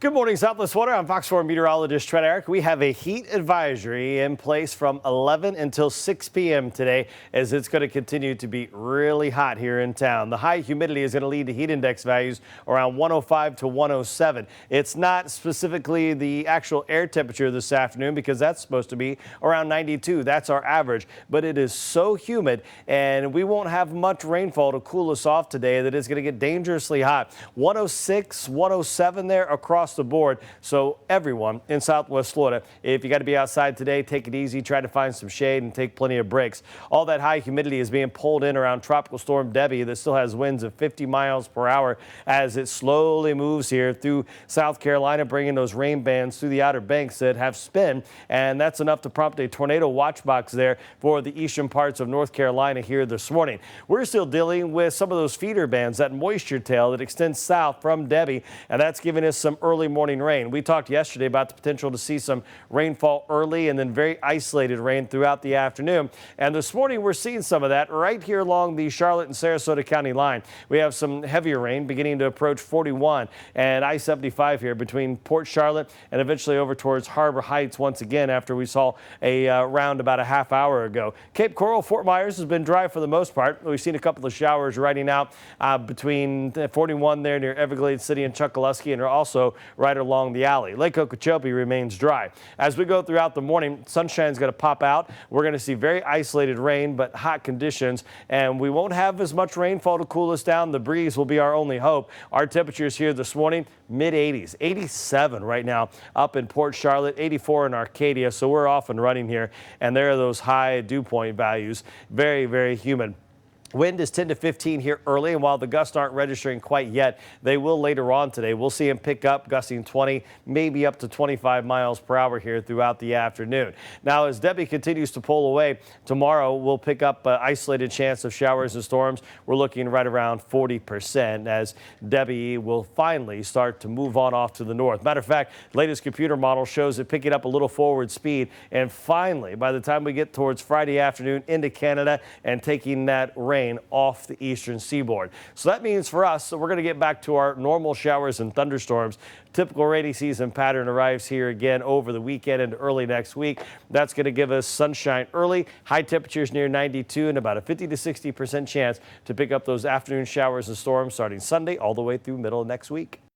Good morning, Southwest Water. I'm Fox 4 meteorologist Trent Eric. We have a heat advisory in place from 11 until 6 p.m. today, as it's going to continue to be really hot here in town. The high humidity is going to lead to heat index values around 105 to 107. It's not specifically the actual air temperature this afternoon because that's supposed to be around 92. That's our average, but it is so humid and we won't have much rainfall to cool us off today that it's going to get dangerously hot. 106, 107 there across the board. So everyone in Southwest Florida, if you got to be outside today, take it easy, try to find some shade and take plenty of breaks. All that high humidity is being pulled in around Tropical Storm Debbie that still has winds of 50 miles per hour as it slowly moves here through South Carolina, bringing those rain bands through the Outer Banks that have spin, and that's enough to prompt a tornado watch box there for the eastern parts of North Carolina here this morning. We're still dealing with some of those feeder bands, that moisture tail that extends south from Debbie, and that's giving us some early morning rain. We talked yesterday about the potential to see some rainfall early and then very isolated rain throughout the afternoon. And this morning we're seeing some of that right here along the Charlotte and Sarasota County line. We have some heavier rain beginning to approach 41 and I-75 here between Port Charlotte and eventually over towards Harbor Heights once again after we saw a round about a half hour ago. Cape Coral, Fort Myers has been dry for the most part. We've seen a couple of showers riding out between 41 there near Everglades City and Chokoloskee, and are also right along the alley. Lake Okeechobee remains dry. As we go throughout the morning, sunshine's going to pop out. We're going to see very isolated rain, but hot conditions, and we won't have as much rainfall to cool us down. The breeze will be our only hope. Our temperatures here this morning, mid-80s, 87 right now up in Port Charlotte, 84 in Arcadia, so we're off and running here, and there are those high dew point values. Very, very humid. Wind is 10 to 15 here early, and while the gusts aren't registering quite yet, they will later on today. We'll see them pick up, gusting 20, maybe up to 25 miles per hour here throughout the afternoon. Now, as Debbie continues to pull away, tomorrow we'll pick up an isolated chance of showers and storms. We're looking right around 40% as Debbie will finally start to move on off to the north. Matter of fact, latest computer model shows it picking up a little forward speed, and finally, by the time we get towards Friday afternoon into Canada and taking that rain off the eastern seaboard. So that means for us that we're going to get back to our normal showers and thunderstorms. Typical rainy season pattern arrives here again over the weekend and early next week. That's going to give us sunshine early, high temperatures near 92, and about a 50 to 60% chance to pick up those afternoon showers and storms starting Sunday all the way through middle of next week.